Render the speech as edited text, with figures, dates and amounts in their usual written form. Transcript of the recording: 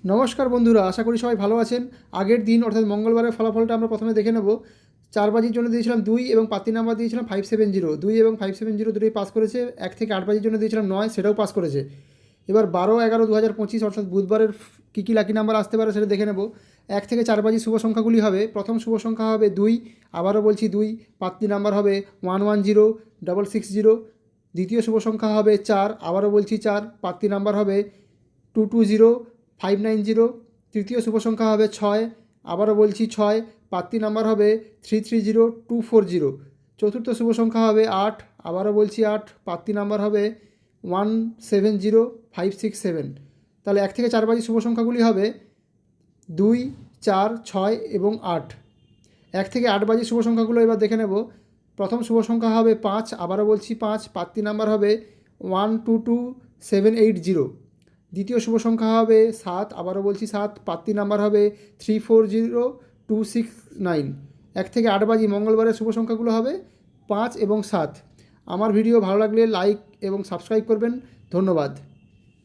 নমস্কার বন্ধুরা, আশা করি সবাই ভালো আছেন। আগের দিন অর্থাৎ মঙ্গলবারের ফলাফলটা আমরা প্রথমে দেখে নেব। চারবাজির জন্য দিয়েছিলাম 2 এবং পাত্তি নাম্বার দিয়েছিলাম 570। 2 এবং 570 দুটোই পাস করেছে। 1 থেকে 8 বাজির জন্য দিয়েছিলাম 9, সেটাও পাস করেছে। এবার 12/11/2025 অর্থাৎ বুধবারের কী লাকি নাম্বার আসতে পারে সেটা দেখে নেব। 1 থেকে 4 বাজি শুভ সংখ্যাগুলি হবে, প্রথম শুভ সংখ্যা হবে 2, আবারও বলছি 2, পাত্তি নাম্বার হবে 110660। দ্বিতীয় শুভ সংখ্যা হবে 4, আবারও বলছি 4, পাত্তি নাম্বার হবে 220590। তৃতীয় শুভ সংখ্যা হবে 6, আবারও বলছি 6, পাত্তি নাম্বার হবে 330240। চতুর্থ শুভ সংখ্যা হবে 8, আবারও বলছি 8, পাত্তি নাম্বার হবে 170567। তাহলে 1 থেকে 4 বাজি শুভ সংখ্যাগুলি হবে 2, 4, 6 এবং 8। 1 থেকে 8 বাজি শুভ সংখ্যাগুলো এবার দেখে নেব। প্রথম শুভ সংখ্যা হবে 5, আবারও বলছি 5, পাত্তি নাম্বার হবে 122780। দ্বিতীয় শুভ সংখ্যা হবে 7, আবারও বলছি 7, পাত্তি নাম্বার হবে 340269। 1 থেকে 8 বাজি মঙ্গলবারের শুভ সংখ্যাগুলো হবে 5 এবং 7। আমার ভিডিও ভালো লাগলে লাইক এবং সাবস্ক্রাইব করবেন। ধন্যবাদ।